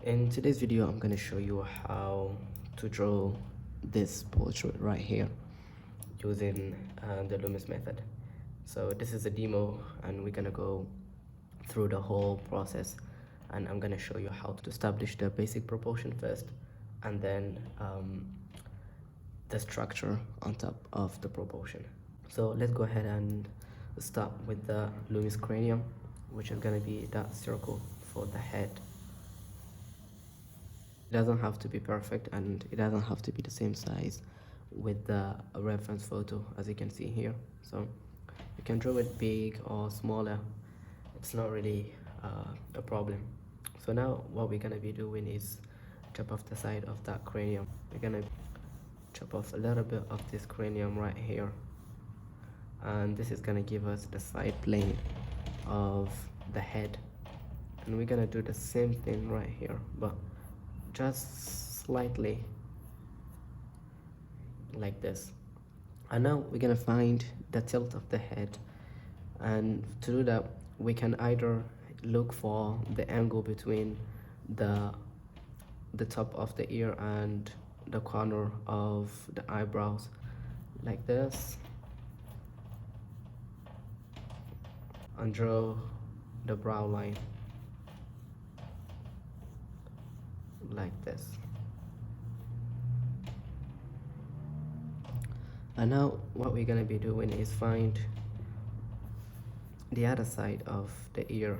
In today's video, I'm going to show you how to draw this portrait right here using the Loomis method. So this is a demo and we're going to go through the whole process, and I'm going to show you how to establish the basic proportion first, and then the structure on top of the proportion. So let's go ahead and start with the Loomis cranium, which is going to be that circle for the head. It doesn't have to be perfect, and it doesn't have to be the same size with the reference photo, as you can see here. So you can draw it big or smaller, it's not really a problem. So now what we're gonna be doing is chop off the side of that cranium. We're gonna chop off a little bit of this cranium right here, and this is gonna give us the side plane of the head. And we're gonna do the same thing right here, but just slightly like this. And now we're gonna find the tilt of the head, and to do that we can either look for the angle between the top of the ear and the corner of the eyebrows, like this, and draw the brow line like this. And now what we're gonna be doing is find the other side of the ear,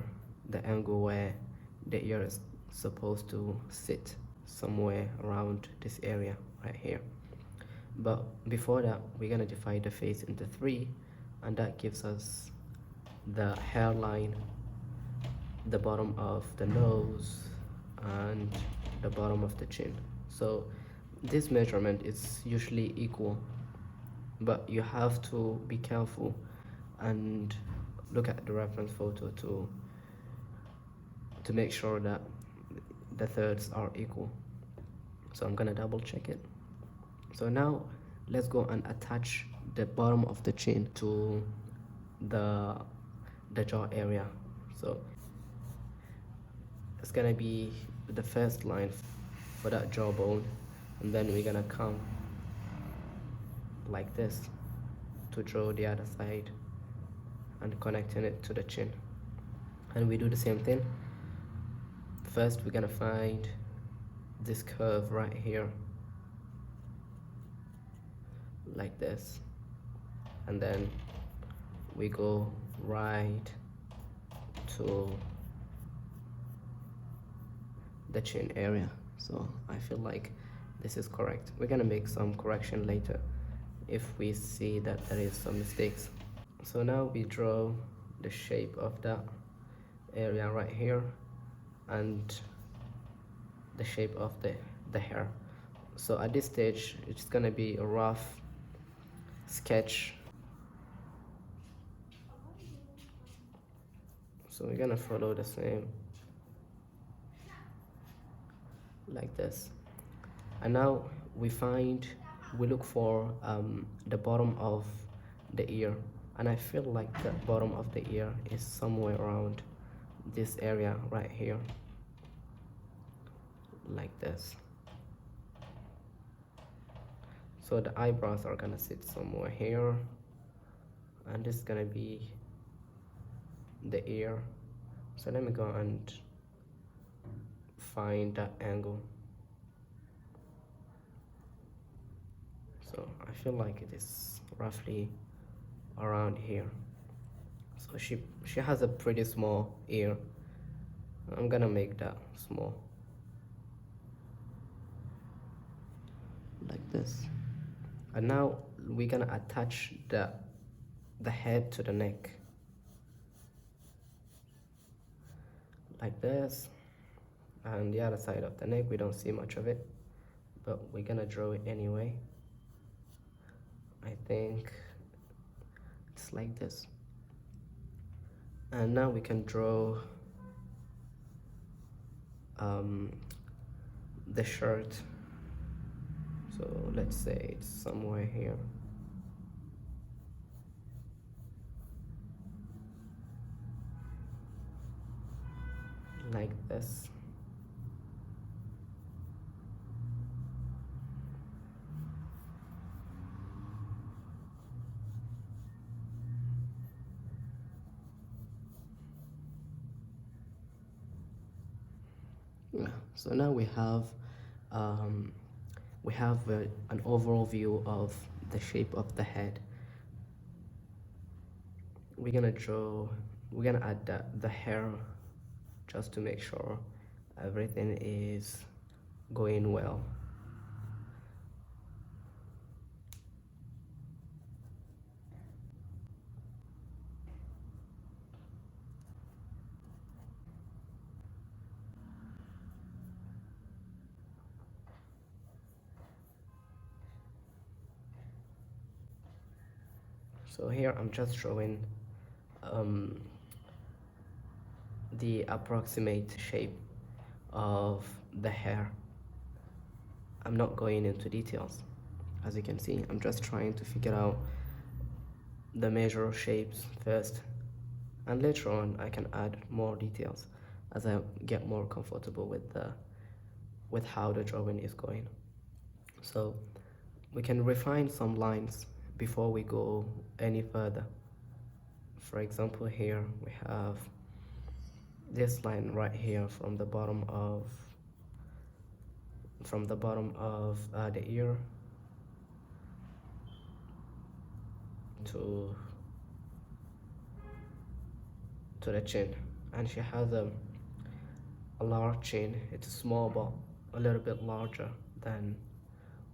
the angle where the ear is supposed to sit, somewhere around this area right here. But before that, we're gonna divide the face into three, and that gives us the hairline, the bottom of the nose, and the bottom of the chin. So this measurement is usually equal, but you have to be careful and look at the reference photo to make sure that the thirds are equal. So I'm gonna double check it. So now let's go and attach the bottom of the chin to the jaw area. So it's gonna be the first line for that jawbone, and then we're gonna come like this to draw the other side and connecting it to the chin. And we do the same thing. First we're gonna find this curve right here like this, and then we go right to the chin area. So I feel like this is correct. We're gonna make some correction later if we see that there is some mistakes. So now we draw the shape of that area right here and the shape of the hair. So at this stage it's gonna be a rough sketch. So we're gonna follow the same like this. And now we look for the bottom of the ear, and I feel like the bottom of the ear is somewhere around this area right here, like this. So the eyebrows are gonna sit somewhere here, and this is gonna be the ear. So let me go and find that angle. So I feel like it is roughly around here. So she has a pretty small ear. I'm gonna make that small like this. And now we're gonna attach the head to the neck like this, and the other side of the neck we don't see much of it, but we're gonna draw it anyway. I think it's like this. And now we can draw the shirt. So let's say it's somewhere here. Like this. Yeah. So now um, we have an overall view of the shape of the head. We're gonna draw, we're gonna add the hair just to make sure everything is going well. So here I'm just drawing um, the approximate shape of the hair. I'm not going into details. As you can see, I'm just trying to figure out the measure shapes first, and later on I can add more details as I get more comfortable with how the drawing is going. So we can refine some lines before we go any further. For example, here we have this line right here from the bottom of the ear to the chin, and she has a large chin. It's small but a little bit larger than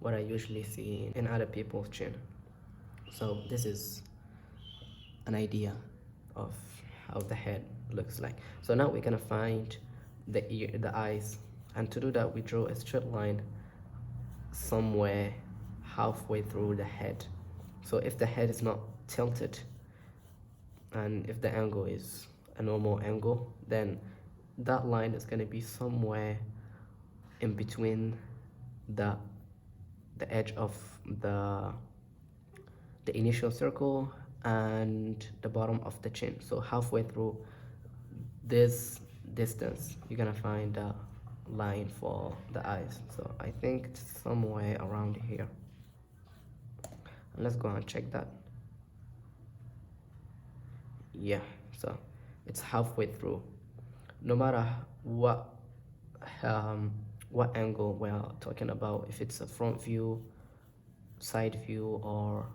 what I usually see in other people's chin. So this is an idea of how the head looks like. So now we're gonna find the ear, the eyes, and to do that we draw a straight line somewhere halfway through the head. So if the head is not tilted and if the angle is a normal angle, then that line is going to be somewhere in between the edge of the initial circle and the bottom of the chin. So halfway through this distance you're gonna find a line for the eyes. So I think it's somewhere around here, and let's go and check that. Yeah, so it's halfway through. No matter what angle we're talking about, if it's a front view, side view, or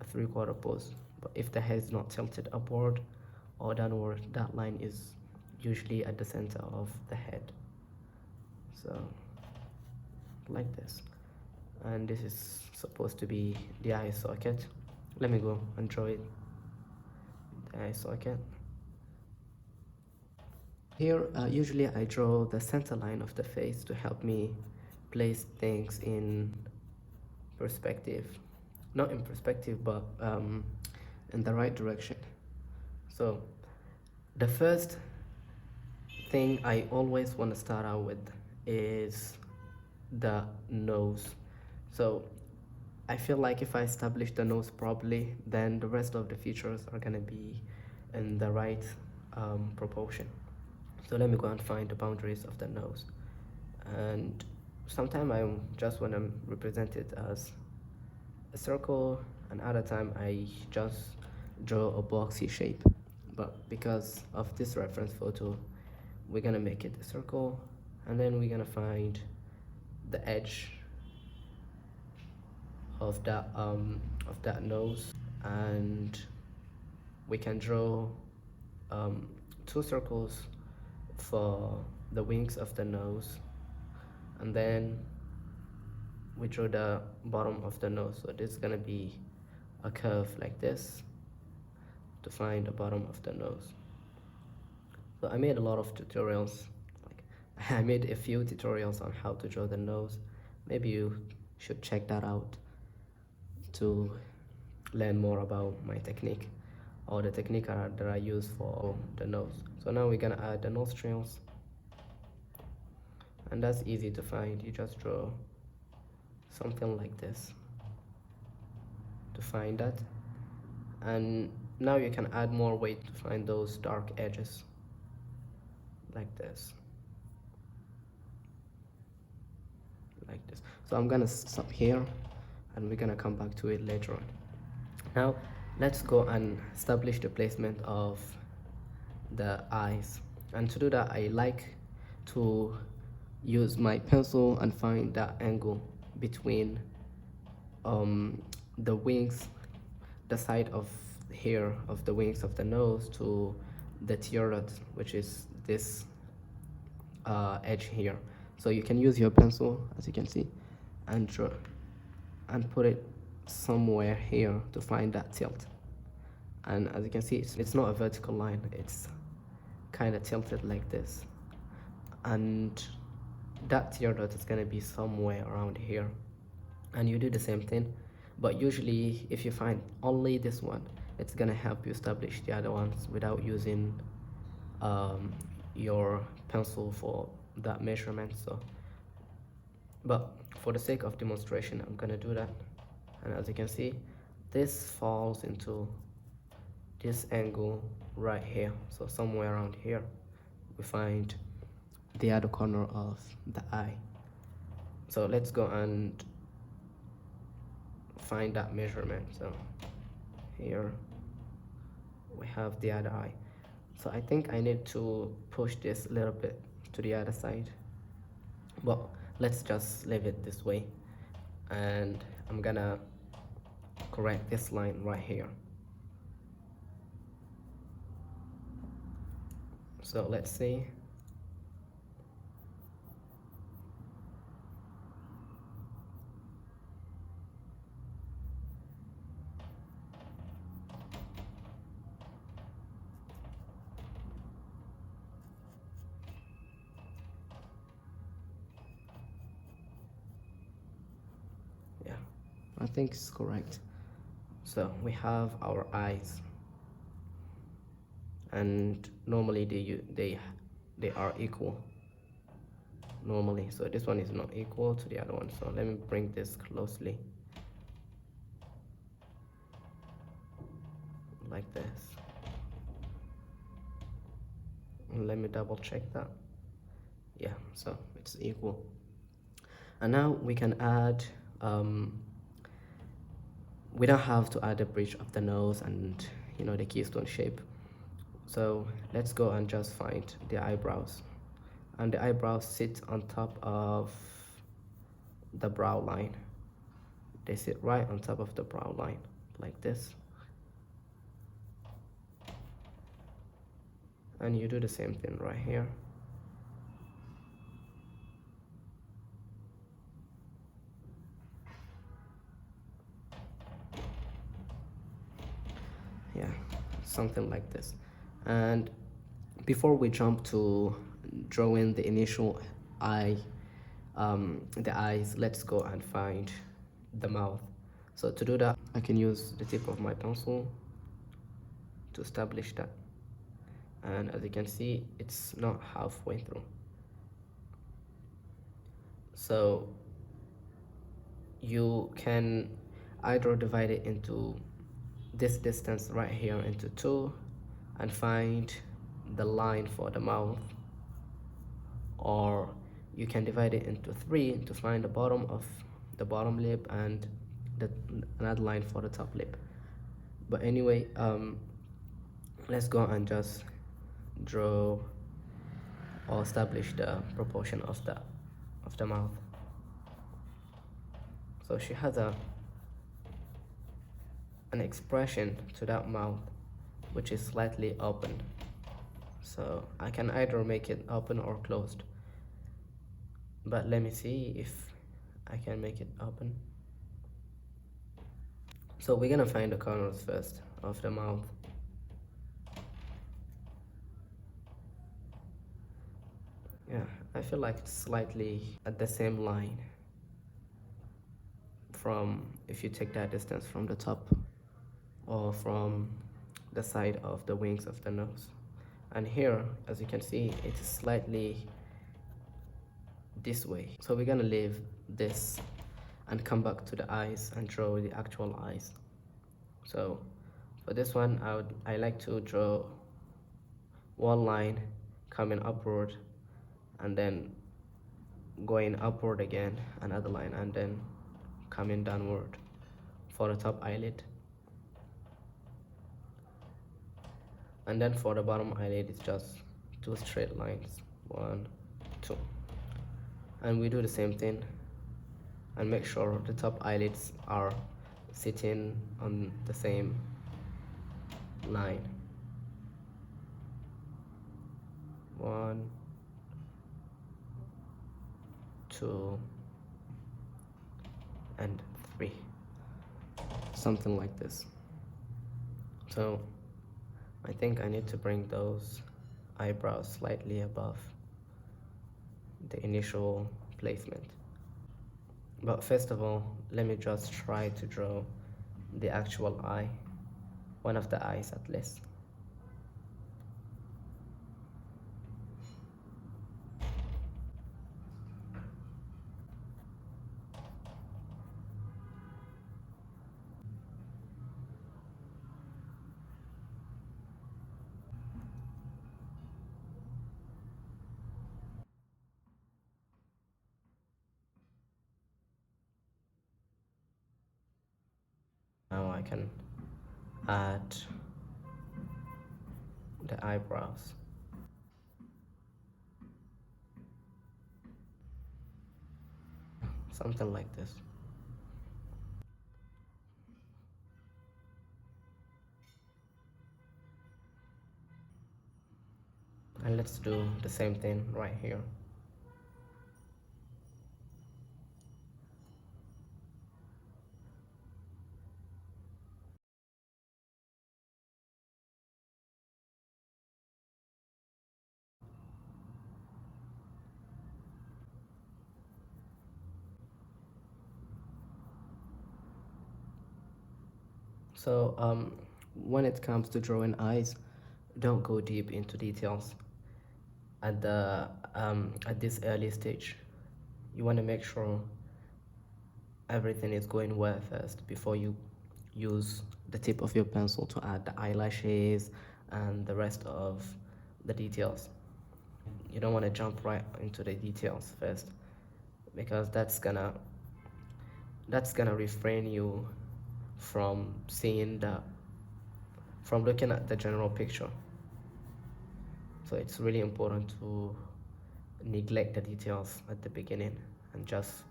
a 3/4 pose, but if the head is not tilted upward or downward, that line is usually at the center of the head. So like this, and this is supposed to be the eye socket. Let me go and draw it. The eye socket. Here, usually I draw the center line of the face to help me place things in perspective. Not in perspective, but in the right direction. So the first thing I always want to start out with is the nose. So I feel like if I establish the nose properly, then the rest of the features are going to be in the right proportion. So let me go and find the boundaries of the nose, and sometimes I just want to represent it as a circle, and other time I just draw a boxy shape. But because of this reference photo, we're gonna make it a circle, and then we're gonna find the edge of that nose, and we can draw 2 circles for the wings of the nose, and then we draw the bottom of the nose. So this is gonna be a curve like this to find the bottom of the nose. So I made a lot of tutorials, like I made a few tutorials on how to draw the nose. Maybe you should check that out to learn more about my technique, or the technique that I use for the nose. So now we're gonna add the nostrils, and that's easy to find. You just draw something like this to find that, and now you can add more weight to find those dark edges like this. So I'm gonna stop here and we're gonna come back to it later on. Now let's go and establish the placement of the eyes, and to do that I like to use my pencil and find that angle between the wings, the side of here of the wings of the nose to the tear duct, which is this edge here. So you can use your pencil, as you can see, and draw and put it somewhere here to find that tilt. And as you can see, it's not a vertical line, it's kind of tilted like this, and that tear duct is going to be somewhere around here. And you do the same thing, but usually if you find only this one, it's going to help you establish the other ones without using your pencil for that measurement. So, but for the sake of demonstration, I'm going to do that. And as you can see, this falls into this angle right here. So somewhere around here we find the other corner of the eye. So let's go and find that measurement. So here we have the other eye. So I think I need to push this a little bit to the other side, but let's just leave it this way. And I'm gonna correct this line right here. So let's see. Yeah, I think it's correct. So we have our eyes, and normally they are equal normally. So this one is not equal to the other one. So let me bring this closely like this. And let me double check that. Yeah, so it's equal. And now we can add we don't have to add a bridge of the nose and the keystone shape. So let's go and just find the eyebrows, and the eyebrows sit on top of the brow line. They sit right on top of the brow line like this, and you do the same thing right here. Yeah, something like this. And before we jump to drawing the initial eye, the eyes, let's go and find the mouth. So to do that, I can use the tip of my pencil to establish that. And as you can see, it's not halfway through. So you can either divide it into this distance right here into 2 and find the line for the mouth, or you can divide it into 3 to find the bottom of the bottom lip and another line for the top lip. But anyway, let's go and just draw or establish the proportion of the mouth. So she has an expression to that mouth which is slightly open. So I can either make it open or closed, but let me see if I can make it open. So we're gonna find the corners first of the mouth. Yeah, I feel like it's slightly at the same line from, if you take that distance from the top or from the side of the wings of the nose. And here, as you can see, it is slightly this way. So we're gonna leave this and come back to the eyes and draw the actual eyes. So for this one, I like to draw one line coming upward and then going upward again, another line, and then coming downward for the top eyelid. And then for the bottom eyelid, it's just 2 straight lines, 1, 2. And we do the same thing and make sure the top eyelids are sitting on the same line. 1, 2, and 3, something like this. So I think I need to bring those eyebrows slightly above the initial placement. But first of all, let me just try to draw the actual eye, one of the eyes at least. Now I can add the eyebrows. Something like this. And let's do the same thing right here. So when it comes to drawing eyes, don't go deep into details at this early stage. You want to make sure everything is going well first before you use the tip of your pencil to add the eyelashes and the rest of the details. You don't want to jump right into the details first, because that's gonna refrain you from looking at the general picture. So it's really important to neglect the details at the beginning and just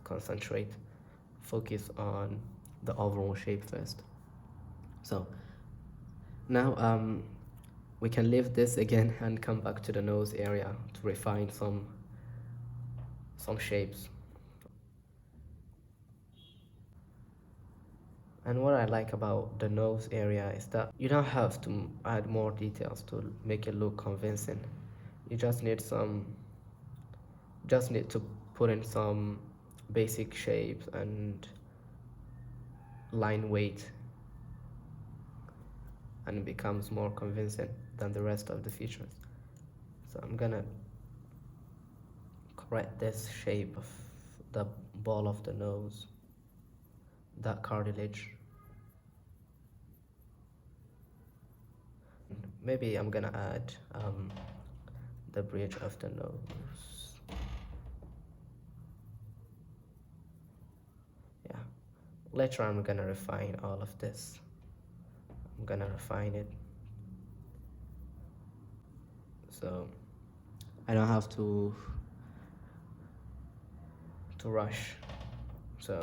focus on the overall shape first. So now we can leave this again and come back to the nose area to refine some shapes. And what I like about the nose area is that you don't have to add more details to make it look convincing. You just need to put in some basic shapes and line weight, and it becomes more convincing than the rest of the features. So I'm gonna correct this shape of the ball of the nose, that cartilage. Maybe I'm gonna add the bridge of the nose. Yeah, later I'm gonna refine all of this. I'm gonna refine it so I don't have to rush. So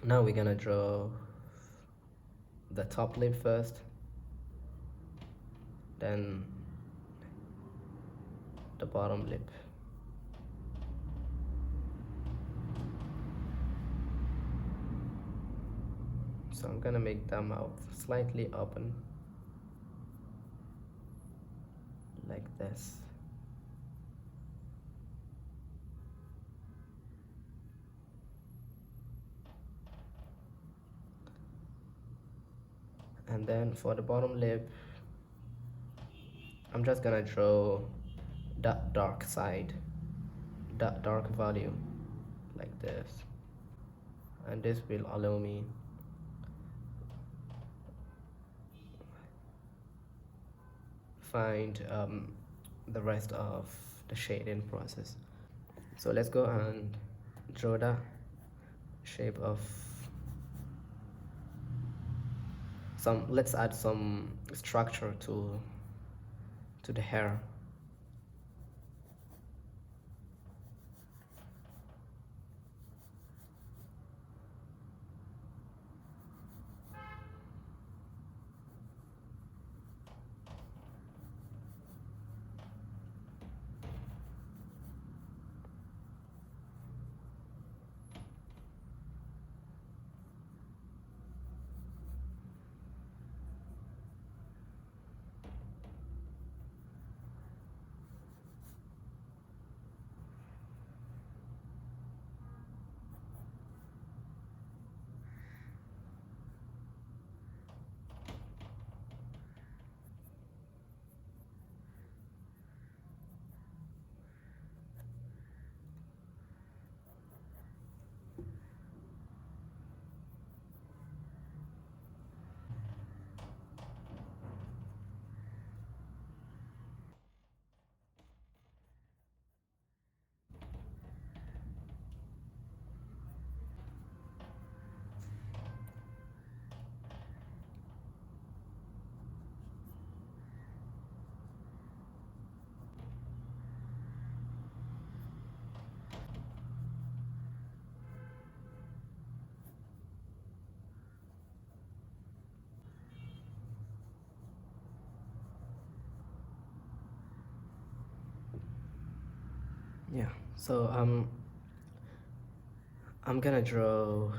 now we're gonna draw the top lip first, then the bottom lip. So I'm gonna make the mouth slightly open like this. And then for the bottom lip, I'm just gonna draw that dark side, that dark value like this. And this will allow me find the rest of the shading process. So let's go and draw the shape of let's add some structure to the hair. Yeah, so I'm gonna draw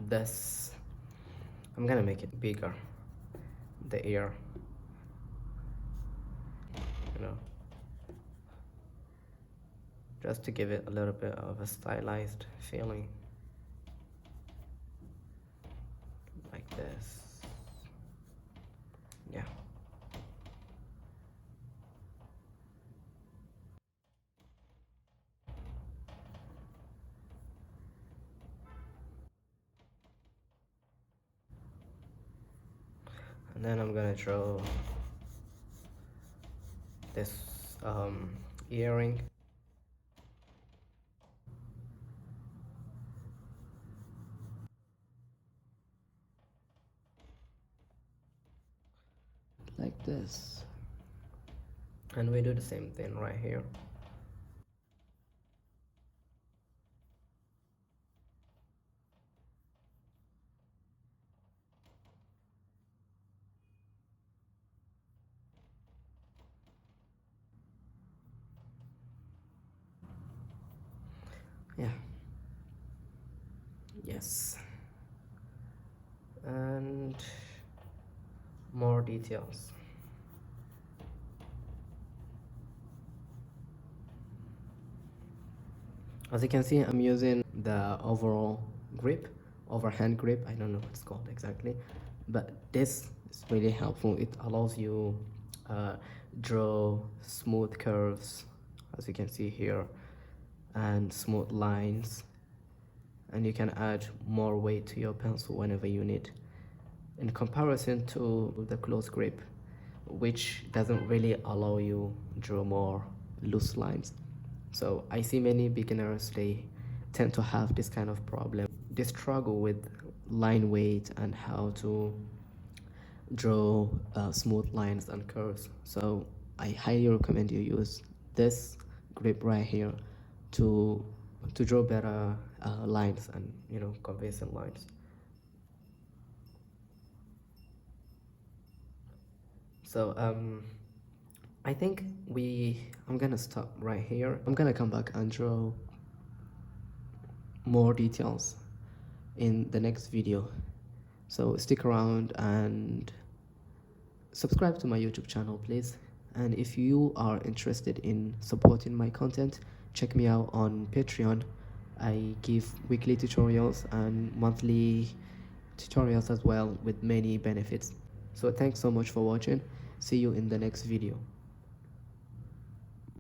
this. I'm gonna make it bigger, the ear, you know, just to give it a little bit of a stylized feeling, like this. Yeah. And then I'm gonna draw this earring. Like this. And we do the same thing right here. Yeah. Yes. And more details. As you can see, I'm using the overall grip, overhand grip. I don't know what it's called exactly, but this is really helpful. It allows you draw smooth curves, as you can see here, and smooth lines, and you can add more weight to your pencil whenever you need, in comparison to the close grip, which doesn't really allow you draw more loose lines. So I see many beginners, they tend to have this kind of problem. They struggle with line weight and how to draw smooth lines and curves. So I highly recommend you use this grip right here to draw better lines and, you know, convincing lines. So I think I'm gonna stop right here. I'm gonna come back and draw more details in the next video. So stick around and subscribe to my YouTube channel, please. And if you are interested in supporting my content, check me out on Patreon. I give weekly tutorials and monthly tutorials as well, with many benefits. So thanks so much for watching. See you in the next video.